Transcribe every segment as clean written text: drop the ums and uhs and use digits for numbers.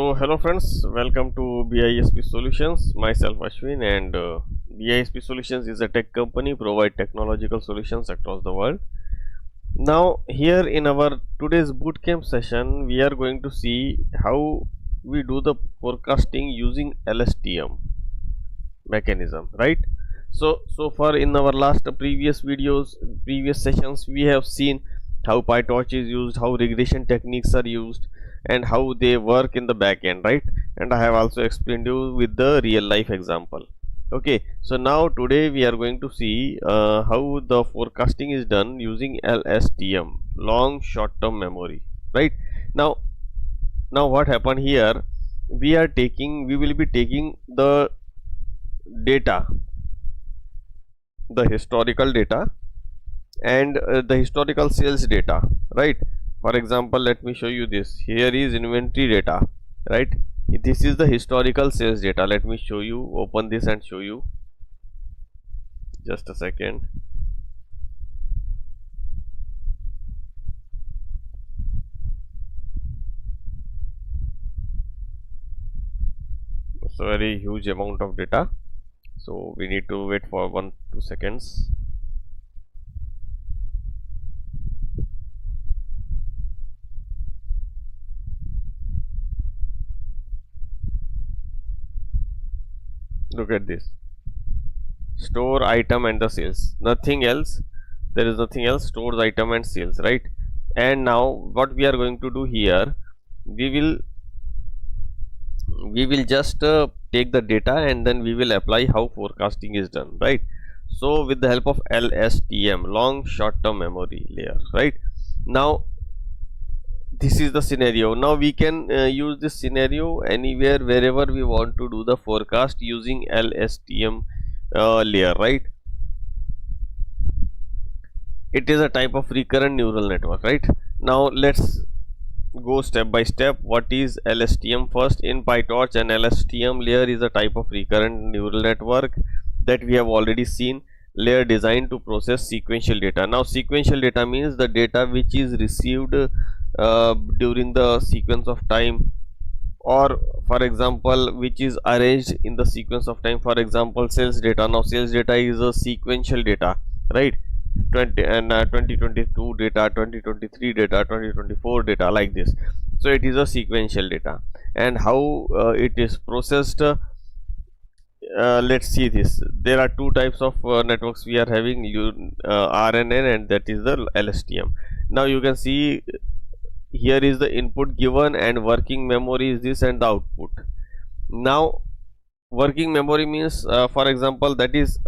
So hello friends, welcome to BISP Solutions. Myself Ashwin, and BISP Solutions is a tech company, provide technological solutions across the world. Now here in our today's bootcamp session, we are going to see how we do the forecasting using LSTM mechanism, right? So far in our previous videos, previous sessions, we have seen how PyTorch is used, how regression techniques are used, and how they work in the back end, right? And I have also explained you with the real life example. Okay, so now today we are going to see how the forecasting is done using LSTM, long short term memory, right? Now what happened here, we will be taking the data, the historical data, and the historical sales data, right? For example, let me show you this. Here is inventory data, right? This is the historical sales data. Let me show you, open this and show you. Just a second. It's a very huge amount of data, so we need to wait for 1-2 seconds. Look at this, store item and the sales, nothing else. There is nothing else, stores item and sales, right? And now what we are going to do here, we will just take the data and then we will apply how forecasting is done, right? So with the help of LSTM, long short term memory layer, right? Now this is the scenario. Now we can use this scenario anywhere, wherever we want to do the forecast using LSTM layer, right? It is a type of recurrent neural network, right? Now let's go step by step. What is LSTM? First, in PyTorch, an LSTM layer is a type of recurrent neural network that we have already seen, layer designed to process sequential data. Now sequential data means the data which is received during the sequence of time, or for example which is arranged in the sequence of time. For example, sales data. Now sales data is a sequential data, right? 2022 data, 2023 data, 2024 data, like this. So it is a sequential data, and how it is processed, let's see this. There are two types of networks we are having, RNN, and that is the LSTM. Now you can see here is the input given, and working memory is this, and the output. Now working memory means for example that is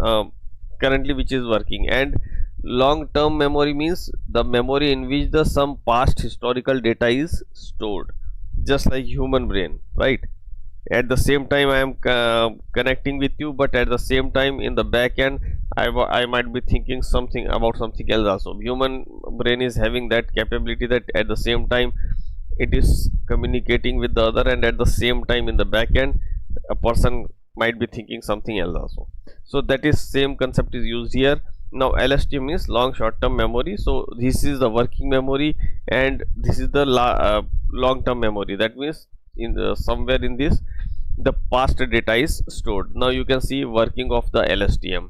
currently which is working, and long term memory means the memory in which the some past historical data is stored, just like human brain, right? At the same time I am connecting with you, but at the same time in the back end I might be thinking something about something else also. Human brain is having that capability that at the same time it is communicating with the other, and at the same time in the back end a person might be thinking something else also. So that is same concept is used here. Now LSTM means long short term memory. So this is the working memory, and this is the long term memory. That means in the somewhere in this the past data is stored. Now you can see working of the LSTM.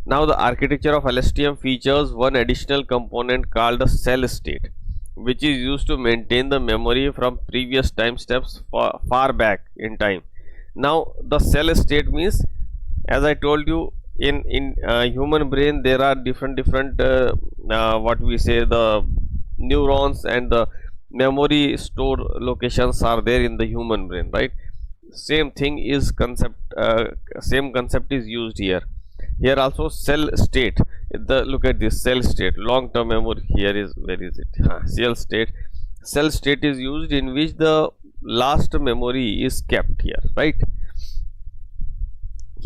Now the architecture of LSTM features one additional component called a cell state, which is used to maintain the memory from previous time steps far back in time. Now the cell state means, as I told you, in human brain there are different what we say, the neurons and the memory store locations are there in the human brain, right? Same thing is same concept is used here. Here also cell state, look at this cell state, long term memory. Here is, where is it? Cell state is used in which the last memory is kept here, right?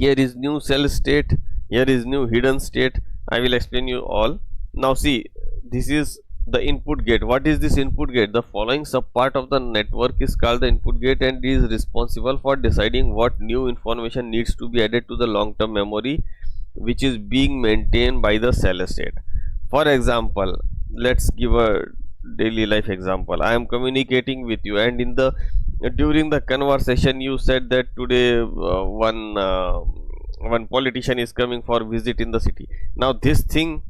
Here is new cell state, here is new hidden state. I will explain you all. Now see, this is the input gate. What is this input gate? The following subpart of the network is called the input gate, and is responsible for deciding what new information needs to be added to the long term memory, which is being maintained by the cell state. For example, let's give a daily life example. I am communicating with you, and in the during the conversation you said that today one politician is coming for visit in the city. Now this thing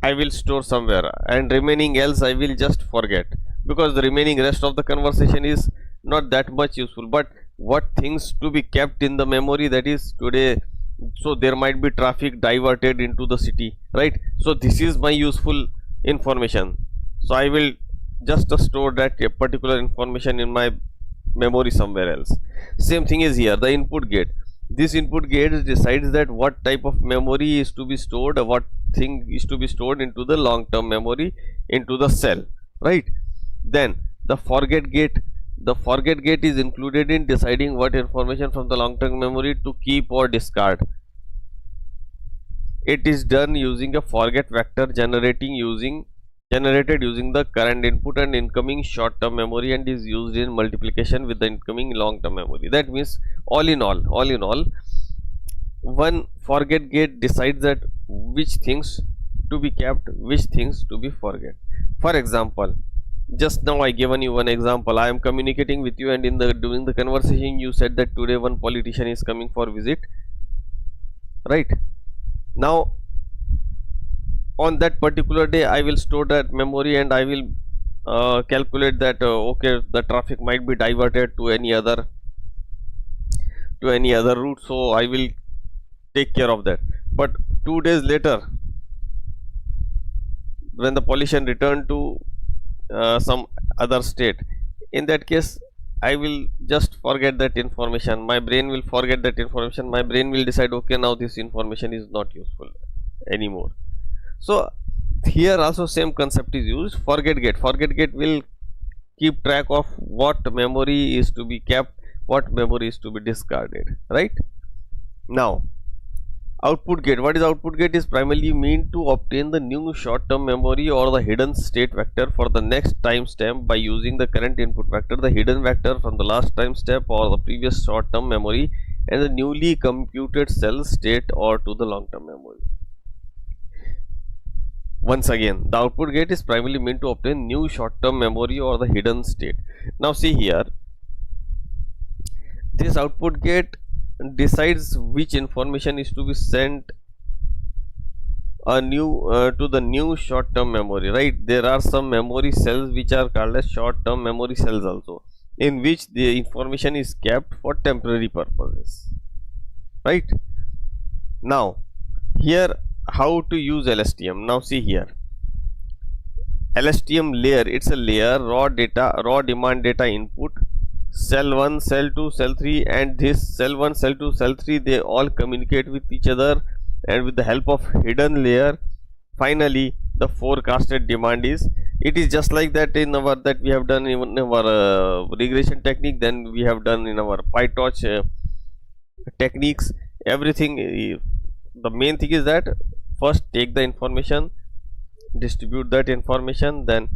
I will store somewhere, and remaining else I will just forget, because the remaining rest of the conversation is not that much useful. But what things to be kept in the memory, that is today, so there might be traffic diverted into the city, right? So this is my useful information, so I will just store that particular information in my memory somewhere else. Same thing is here, the input gate. This input gate decides that what type of memory is to be stored, or what thing is to be stored into the long term memory, into the cell, right? Then the forget gate is included in deciding what information from the long term memory to keep or discard. It is done using a forget vector generated using the current input and incoming short term memory, and is used in multiplication with the incoming long term memory. That means all in all, one forget gate decides that which things to be kept, which things to be forget. For example, just now I given you one example. I am communicating with you, and in the during the conversation you said that today one politician is coming for visit, right? Now on that particular day I will store that memory, and I will calculate that okay, the traffic might be diverted to any other route, so I will take care of that. But 2 days later, when the politician returned to some other state, in that case I will just forget that information. My brain will forget that information. My brain will decide, okay, now this information is not useful anymore. So here also same concept is used. Forget gate will keep track of what memory is to be kept, what memory is to be discarded, right? Now output gate. What is output gate? Is primarily meant to obtain the new short term memory or the hidden state vector for the next timestamp by using the current input vector, the hidden vector from the last timestamp or the previous short term memory, and the newly computed cell state or to the long term memory. Once again, the output gate is primarily meant to obtain new short term memory or the hidden state. Now see here, this output gate decides which information is to be sent to the new short term memory, right? There are some memory cells which are called as short term memory cells also, in which the information is kept for temporary purposes, right? Now here, how to use LSTM? Now see here, LSTM layer, it's a layer, raw demand data input, cell 1, cell 2, cell 3, and this cell 1, cell 2, cell 3, they all communicate with each other, and with the help of hidden layer, finally the forecasted demand is, it is just like that in our, that we have done in our regression technique, then we have done in our PyTorch techniques. Everything, the main thing is that first take the information, distribute that information, then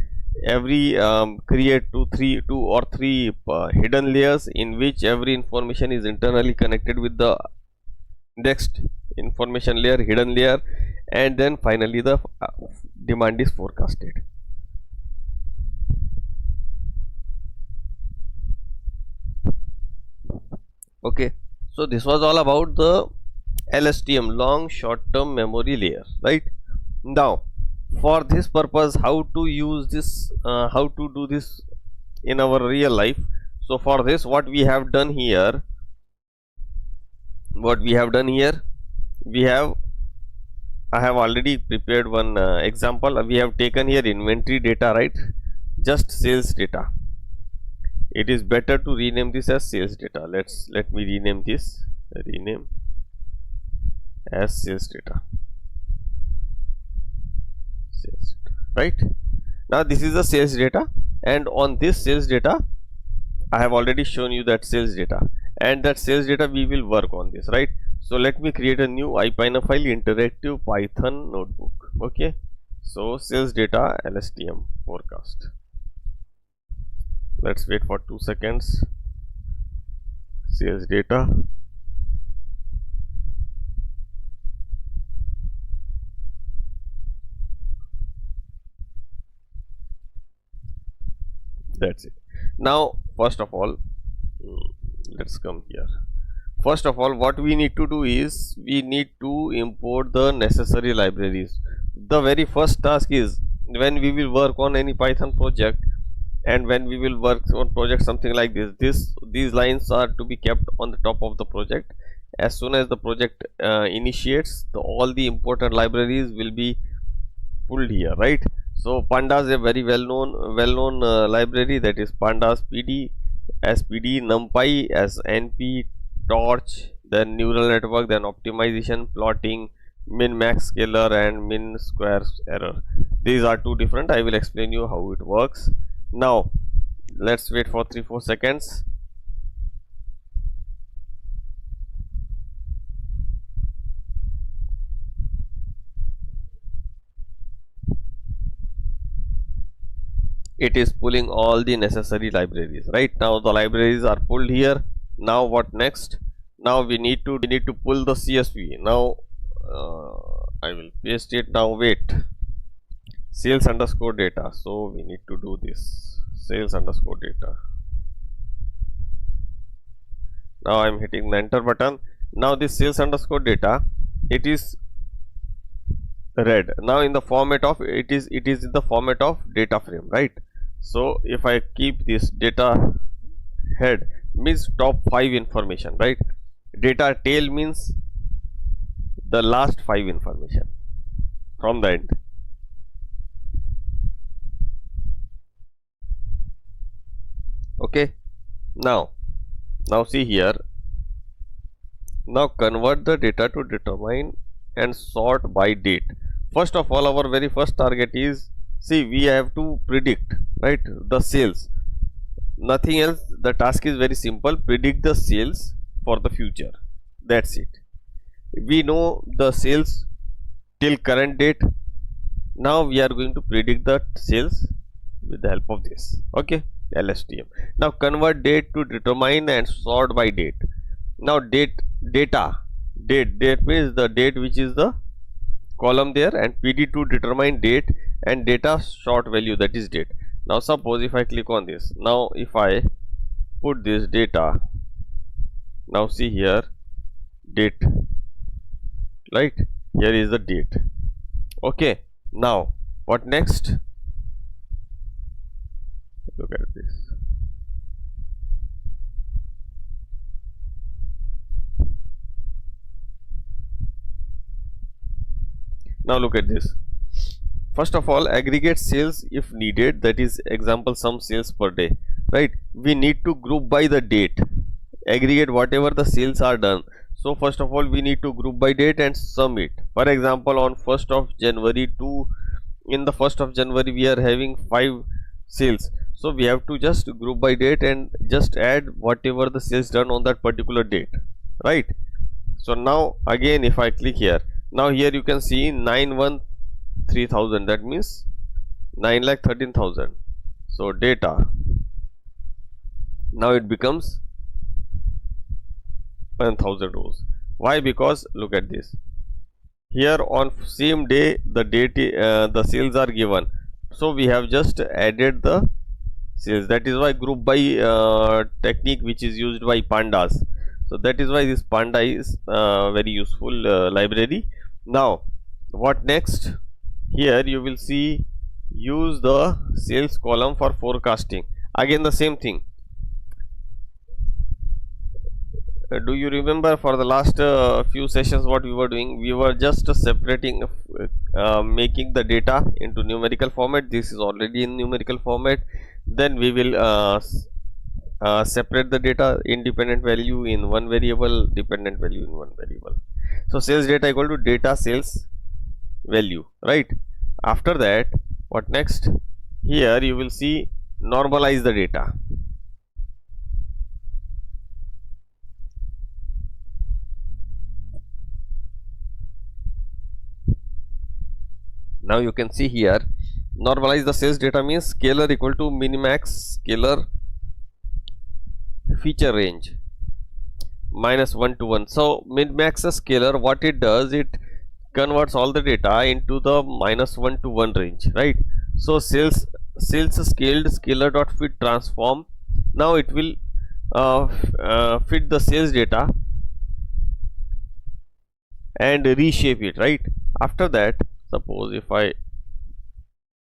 create two or three hidden layers in which every information is internally connected with the next information layer, hidden layer, and then finally the demand is forecasted. Okay, so this was all about the LSTM, long short term memory layer, right? Now for this purpose, how to use this, how to do this in our real life. So for this, what we have done here, I have already prepared one example. We have taken here inventory data, right? Just sales data. It is better to rename this as sales data. Let me rename this, rename as sales data. Right now this is the sales data, and on this sales data I have already shown you that sales data, and that sales data we will work on this, right? So let me create a new IPython file, interactive Python notebook. Okay, so sales data LSTM forecast. Let's wait for 2 seconds. Sales data, that's it. Now first of all, let's come here. First of all, what we need to do is we need to import the necessary libraries. The very first task is when we will work on any Python project, and when we will work on project something like these lines are to be kept on the top of the project. As soon as the project initiates, all the important libraries will be pulled here, right? So pandas, a very well known library, that is pandas pd, spd, numpy, as np, torch, then neural network, then optimization, plotting, min max scalar, and min square error. These are two different. I will explain you how it works. Now let's wait for 3-4 seconds. It is pulling all the necessary libraries. Right now the libraries are pulled here. Now what next? Now we need to pull the CSV. Now I will paste it. Now wait, sales underscore data. So we need to do this, sales underscore data. Now I am hitting the enter button. Now this sales underscore data, it is read. Now in the format of it is in the format of data frame, right? So if I keep this data head means top 5 information, right? Data tail means the last 5 information from the end. Okay, now see here. Now convert the data to determine and sort by date. First of all, our very first target is, see, we have to predict, right, the sales. Nothing else. The task is very simple. Predict the sales for the future. That's it. We know the sales till current date. Now we are going to predict the sales with the help of this. Okay, LSTM. Now convert date to determine and sort by date. Now date means the date which is the column there, and pd to determine date, and data short value, that is date. Now suppose if I click on this, now if I put this data, now see here date, right? Here is the date. Okay, now what next? Look at this. Now look at this. First of all, aggregate sales if needed, that is example some sales per day, right? We need to group by the date, aggregate whatever the sales are done. So first of all we need to group by date and sum it. For example, on 1st of January to, in the 1st of January we are having 5 sales, so we have to just group by date and just add whatever the sales done on that particular date, right? So now again if I click here, now here you can see 913,000, that means 9,13,000. So data, now it becomes 1000 rows. Why? Because look at this, here on same day the date the sales are given, so we have just added the sales. That is why group by technique which is used by pandas. So that is why this panda is very useful library. Now what next? Here you will see use the sales column for forecasting. Again the same thing. Do you remember for the last few sessions what we were doing? We were just separating, making the data into numerical format. This is already in numerical format. Then we will separate the data, independent value in one variable, dependent value in one variable. So sales data equal to data sales value, right? After that, what next? Here you will see normalize the data. Now you can see here normalize the sales data means scalar equal to minimax scalar feature range minus 1 to 1. So min-max scalar, what it does, it converts all the data into the minus 1 to 1 range, right? So sales scaled scalar dot fit transform Now it will fit the sales data and reshape it, right? After that, suppose if I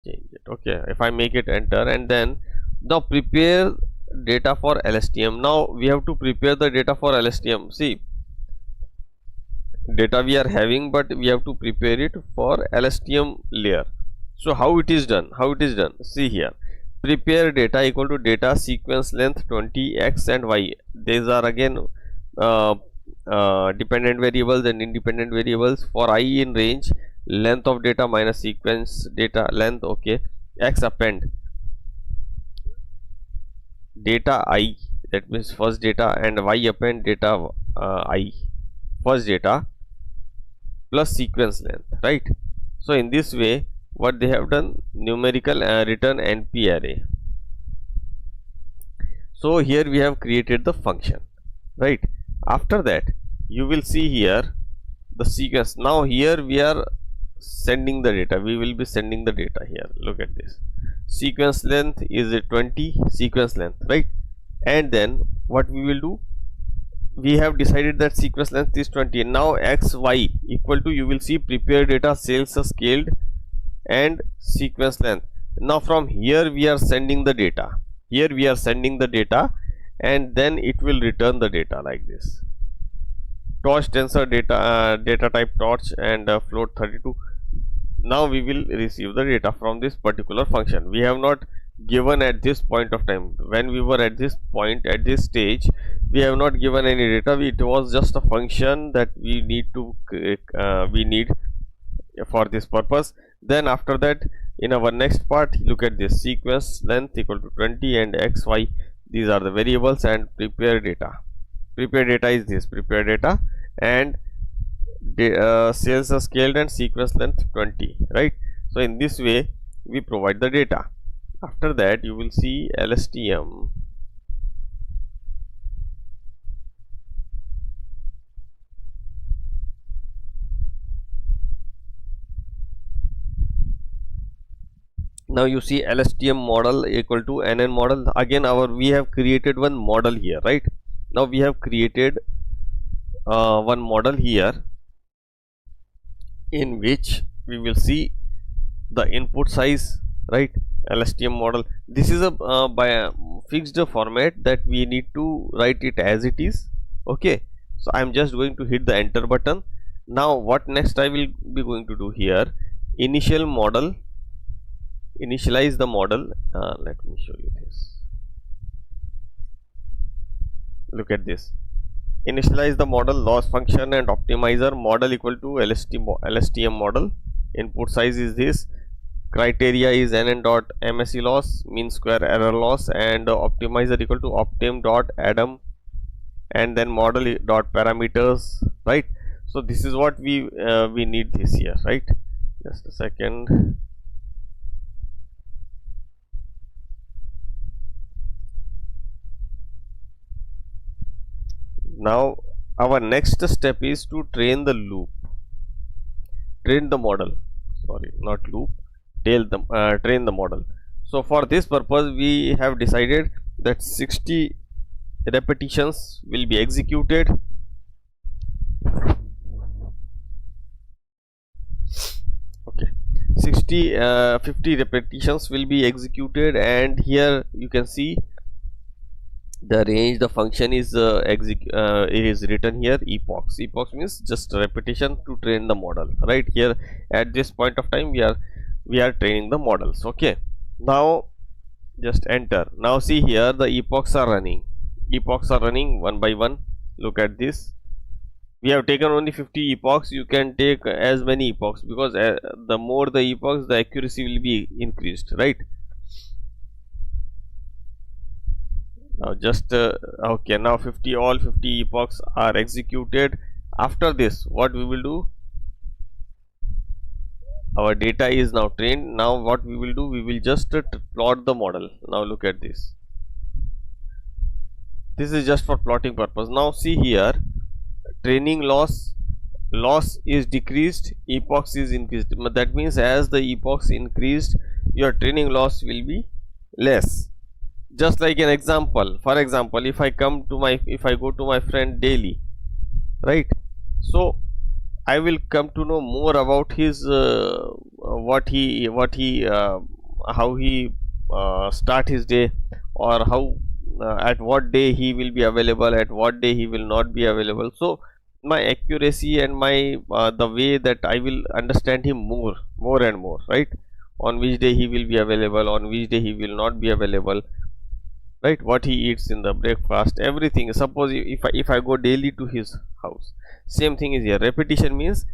change it, okay, if I make it enter, and then now prepare data for LSTM. Now we have to prepare the data for LSTM. See, data we are having, but we have to prepare it for LSTM layer. So how it is done? See here, prepare data equal to data sequence length 20 x and y. These are again dependent variables and independent variables. For I in range, length of data minus sequence data length, okay, x append data I, that means first data, and y append data I, first data plus sequence length, right? So in this way, what they have done, numerical return NP array. So here we have created the function, right? After that, you will see here the sequence. Now here we are sending the data. We will be sending the data here. Look at this. Sequence length is 20 sequence length, right? And then what we will do, we have decided that sequence length is 20. Now x y equal to, you will see prepare data sales scaled and sequence length. Now from here we are sending the data. Here we are sending the data, and then it will return the data like this. Torch tensor data, data type torch, and float 32. Now we will receive the data from this particular function. We have not given at this point of time. When we were at this point, at this stage, we have not given any data. It was just a function that we need to for this purpose. Then after that, in our next part, look at this, sequence length equal to 20 and x y, these are the variables, and prepare data. Prepare data is this, prepare data and sales are scaled and sequence length 20, right? So in this way we provide the data. After that, you will see LSTM. Now you see LSTM model equal to NN model. Again, we have created one model here, right? Now we have created one model here, in which we will see the input size, right? LSTM model. This is a by a fixed format that we need to write it as it is. Okay, so I am just going to hit the enter button. Now what next I will be going to do here, initial model, initialize the model. Let me show you this. Look at this, initialize the model, loss function and optimizer, model equal to LSTM model, input size is this, criteria is nn dot MSE loss, mean square error loss, and optimizer equal to optim dot adam, and then model dot parameters, right? So this is what we need this here, right? Just a second. Now our next step is to train the loop, train the model, sorry, not loop, train the model. So for this purpose, we have decided that 60 repetitions will be executed. Okay, 50 repetitions will be executed, and here you can see the range, the function is it is written here, epochs. Epochs means just repetition to train the model, right? Here at this point of time we are training the models. Okay, now just enter. Now see here, the epochs are running one by one. Look at this, we have taken only 50 epochs. You can take as many epochs, because the more the epochs, the accuracy will be increased, right? Now just okay, now all 50 epochs are executed. After this, what we will do, our data is now trained. Now what we will do, we will just plot the model. Now look at this, this is just for plotting purpose. Now see here, training loss is decreased, epochs is increased. That means as the epochs increased, your training loss will be less. Just like an example, for example, if I go to my friend daily, right? So I will come to know more about his what he how he start his day, or how at what day he will be available, at what day he will not be available. So my accuracy and my the way that I will understand him more and more, right? On which day he will be available, on which day he will not be available, right? What he eats in the breakfast, everything. Suppose if I go daily to his house, same thing is here. Repetition means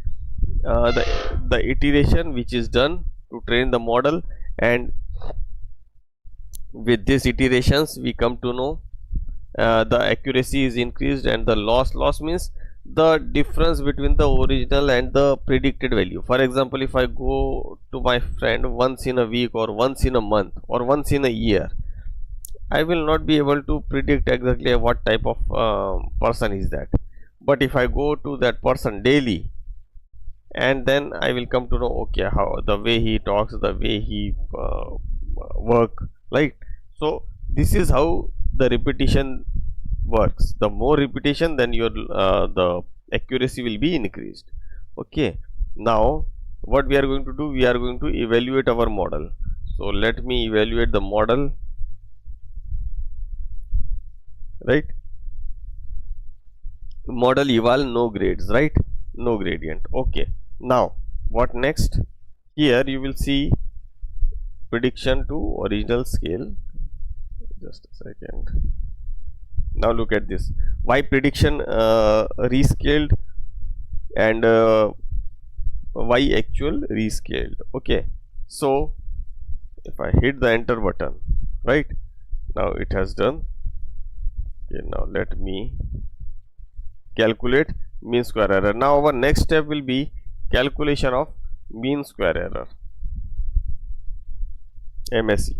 the iteration which is done to train the model, and with these iterations we come to know the accuracy is increased, and the loss means the difference between the original and the predicted value. For example, if I go to my friend once in a week, or once in a month, or once in a year, I will not be able to predict exactly what type of person is that. But if I go to that person daily, and then I will come to know, okay, how the way he talks, the way he work, right? So this is how the repetition works. The more repetition, then your the accuracy will be increased. Okay. Now what we are going to do, we are going to evaluate our model. So let me evaluate the model, right? Model eval no grades, right? No gradient. Okay. Now what next? Here you will see prediction to original scale. Just a second. Now look at this. Why prediction rescaled, and why actual rescaled? Okay. So if I hit the enter button, right? Now it has done. Okay. Now let me calculate mean square error. Now our next step will be calculation of mean square error, MSE.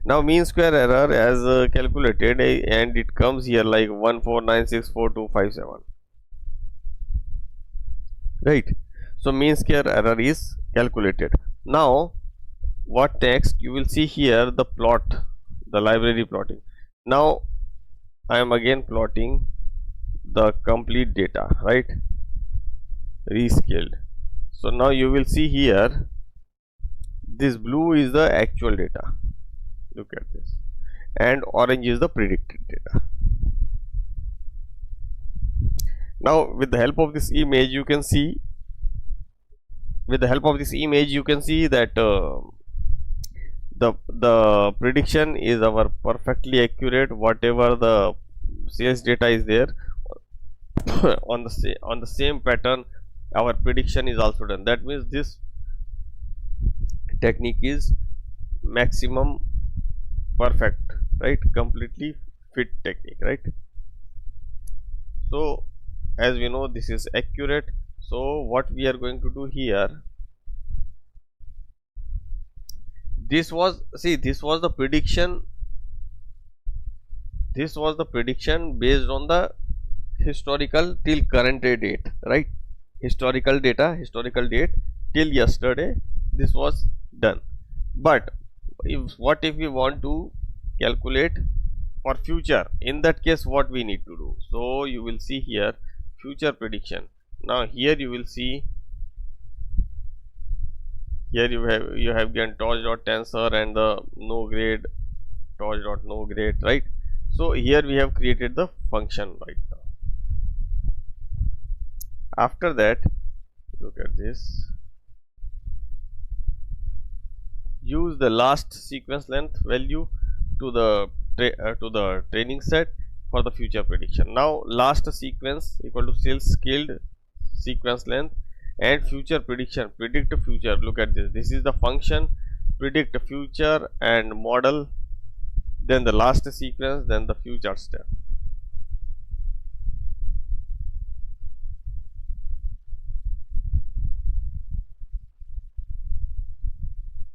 Now mean square error as calculated, and it comes here like 14964,257, right? So mean square error is calculated. Now what next? You will see here the plot, the library plotting. Now I am again plotting the complete data, right? Rescaled. So now you will see here, this blue is the actual data, look at this, and orange is the predicted data. Now with the help of this image you can see, that the prediction is our perfectly accurate. Whatever the sales data is there, on the same pattern our prediction is also done. That means this technique is maximum perfect, right? Completely fit technique, right? So as we know, this is accurate. So what we are going to do here, this was the prediction, based on the historical till current day date, right? Historical date till yesterday, this was done. But what if we want to calculate for future? In that case, what we need to do? So you will see here future prediction. Now here you will see, here you have given torch.tensor and the no grade, torch.no grade, right? So here we have created the function right now. After that, look at this, use the last sequence length value to the training set for the future prediction. Now last sequence equal to sales scaled sequence length, and future prediction, predict future. Look at this is the function, predict future and model, then the last sequence, then the future step.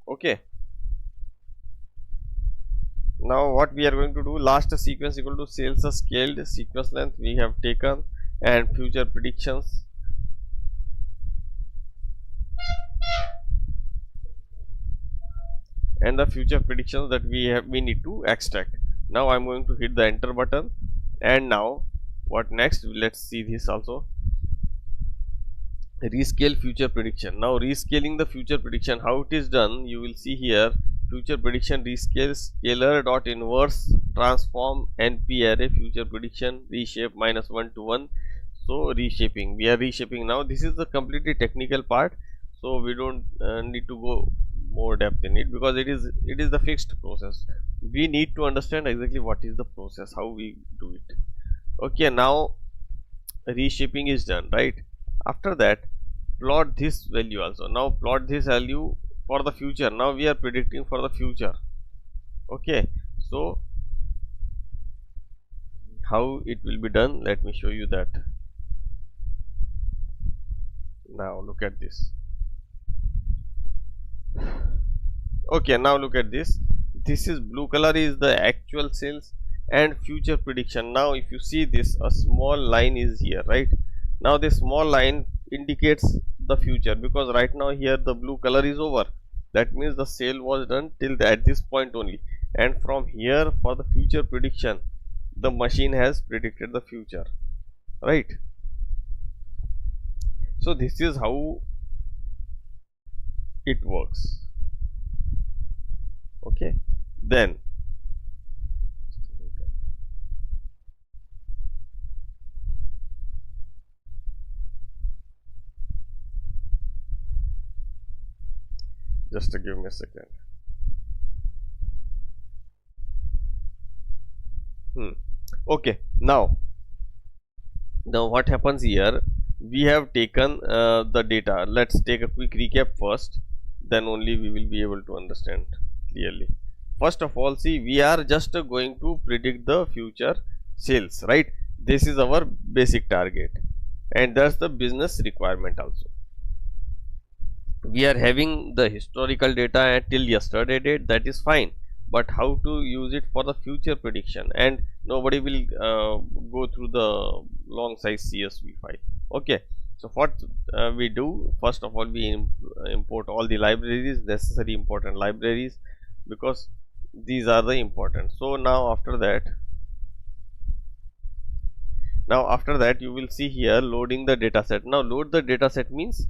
Okay. Now what we are going to do, last sequence equal to sales scaled sequence length we have taken, and future predictions, and the future predictions that we need to extract. Now I'm going to hit the enter button, and now what next? Let's see this also. Rescale future prediction. Now rescaling the future prediction, how it is done, you will see here. Future prediction rescale scalar dot inverse transform NP array future prediction reshape -1 to 1. So reshaping, we are reshaping now. This is the completely technical part, so we don't need to go more depth in it, because it is the fixed process. We need to understand exactly what is the process, how we do it. Okay, now reshaping is done, right? After that, plot this value also. Now plot this value for the future. Now we are predicting for the future. Okay, so how it will be done, let me show you that. Now look at this. Okay, now look at this. This is blue color is the actual sales and future prediction. Now if you see this, a small line is here, right? Now this small line indicates the future, because right now here the blue color is over. That means the sale was done till at this point only, and from here for the future prediction, the machine has predicted the future, right? So this is how it works. Okay, then just to give me a second. Okay, now what happens here, we have taken the data. Let's take a quick recap first, then only we will be able to understand clearly. First of all, see, we are just going to predict the future sales, right? This is our basic target, and that's the business requirement also. We are having the historical data till yesterday date, that is fine, but how to use it for the future prediction, and nobody will go through the long size CSV file. Okay, so what we do, first of all, we import all the libraries, necessary important libraries, because these are the important. So now after that you will see here loading the data set. Now load the data set means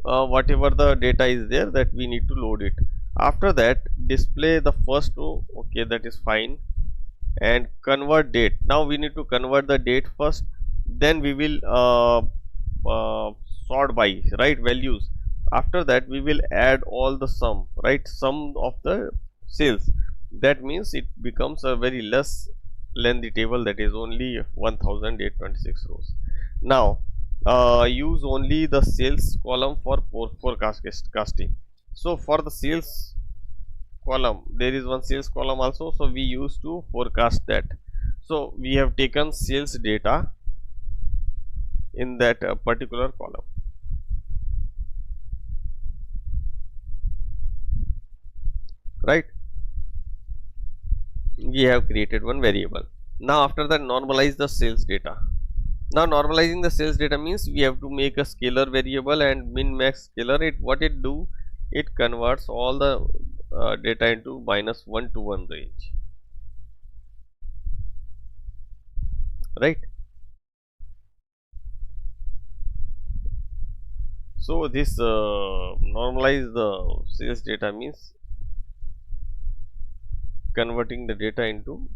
whatever the data is there, that we need to load it. After that, display the first row. Okay, that is fine. And convert date. Now we need to convert the date first, then we will sort by, right, values. After that we will add all the sum, right, sum of the sales. That means it becomes a very less lengthy table, that is only 1826 rows. Now use only the sales column for forecasting. So for the sales column, there is one sales column also, so we used to forecast that. So we have taken sales data in that particular column, right? We have created one variable. Now after that, normalize the sales data. Now normalizing the sales data means we have to make a scalar variable and min max scalar. What it do, it converts all the data into -1 to 1 range, right? So this normalize the sales data means converting the data into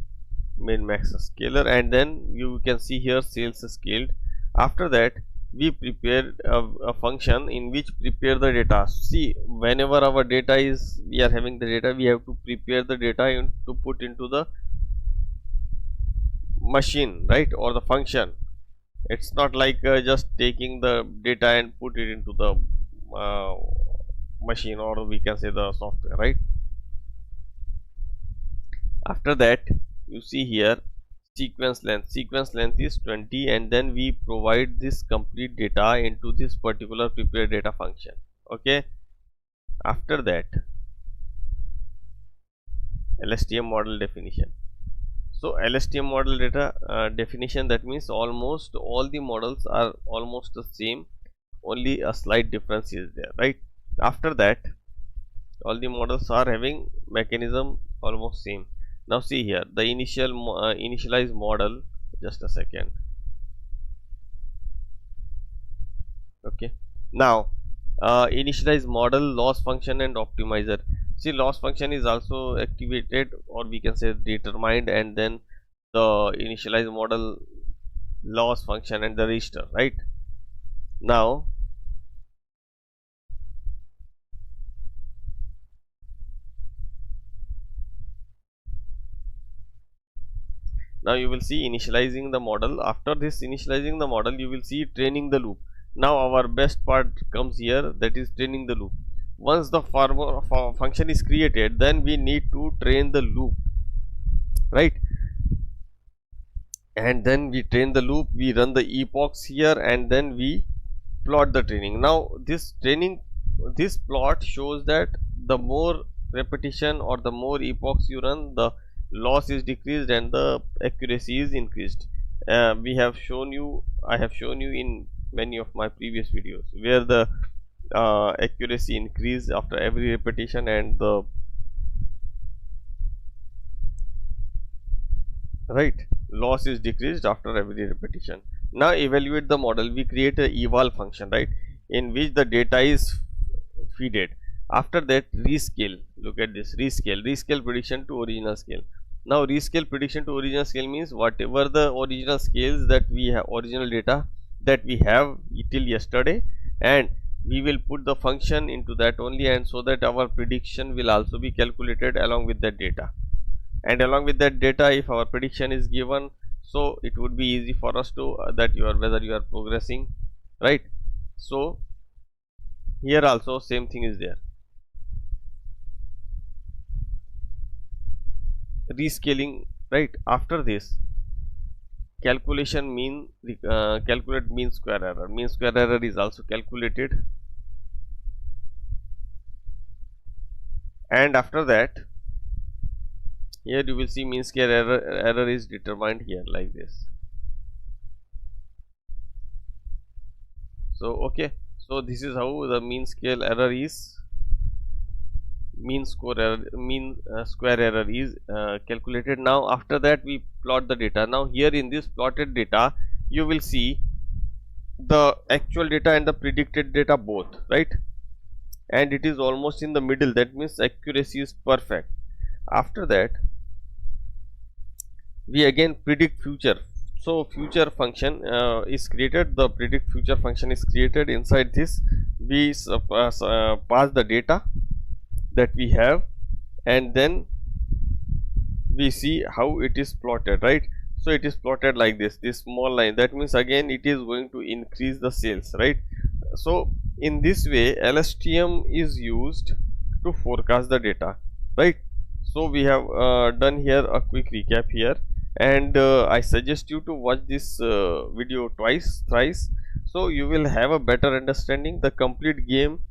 min max scalar, and then you can see here sales scaled. After that, we prepare a function in which prepare the data. See, whenever our data is, we are having the data, we have to prepare the data to put into the machine, right, or the function. It's not like just taking the data and put it into the machine, or we can say the software, right? After that, you see here sequence length is 20, and then we provide this complete data into this particular prepare data function. Okay, after that, LSTM model definition. So LSTM model data definition, that means almost all the models are almost the same, only a slight difference is there, right? After that, all the models are having mechanism almost same. Now see here the initialized model, just a second. Okay, now initialize model, loss function and optimizer. See, loss function is also activated, or we can say determined, and then the initialize model, loss function and the register, right? Now you will see initializing the model. After this initializing the model, you will see training the loop. Now our best part comes here, that is training the loop. Once the function is created, then we need to train the loop, right? And then we train the loop, we run the epochs here, and then we plot the training. Now this plot shows that the more repetition or the more epochs you run, the loss is decreased and the accuracy is increased. I have shown you in many of my previous videos where the accuracy increase after every repetition and the loss is decreased after every repetition. Now evaluate the model. We create a eval function, right, in which the data is feeded. After that, rescale. Look at this, rescale prediction to original scale. Now rescale prediction to original scale means whatever the original scales that we have, original data that we have till yesterday, and we will put the function into that only, and so that our prediction will also be calculated along with that data. And along with that data, if our prediction is given, so it would be easy for us to that whether you are progressing, right? So here also same thing is there. Rescaling, right? After this, calculate mean square error. Mean square error is also calculated, and after that, here you will see mean square error is determined here like this. So okay, so this is how the mean square error is square error is calculated. Now after that, we plot the data. Now here in this plotted data, you will see the actual data and the predicted data both, right? And it is almost in the middle, that means accuracy is perfect. After that, we again predict future. So future function is created, the predict future function is created. Inside this, we pass the data that we have, and then we see how it is plotted, right? So it is plotted like this small line, that means again it is going to increase the sales, right? So in this way, LSTM is used to forecast the data, right? So we have done here a quick recap here, and I suggest you to watch this video thrice, so you will have a better understanding. The complete game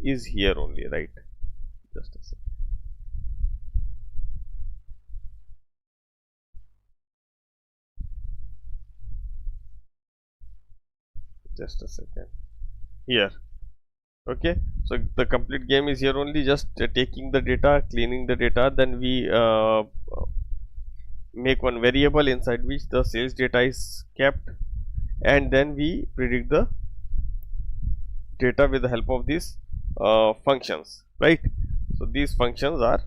is here only, right? Just a second. Just a second. Here. Okay. So the complete game is here only. Just taking the data, cleaning the data. Then we make one variable inside which the sales data is kept, and then we predict the data with the help of these functions, right? So these functions are,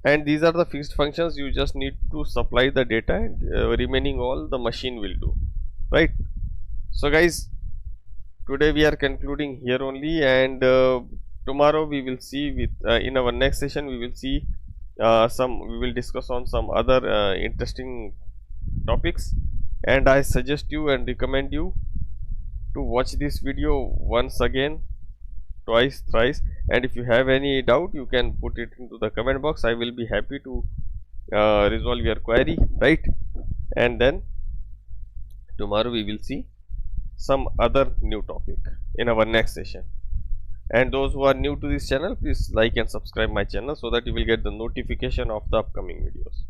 and these are the fixed functions. You just need to supply the data, and remaining all the machine will do, right? So guys, today we are concluding here only, and tomorrow we will see with in our next session we will see we will discuss on some other interesting topics, and I suggest you and recommend you to watch this video once again, twice, thrice, and if you have any doubt, you can put it into the comment box. I will be happy to resolve your query, right? And then tomorrow we will see some other new topic in our next session. And those who are new to this channel, please like and subscribe my channel so that you will get the notification of the upcoming videos.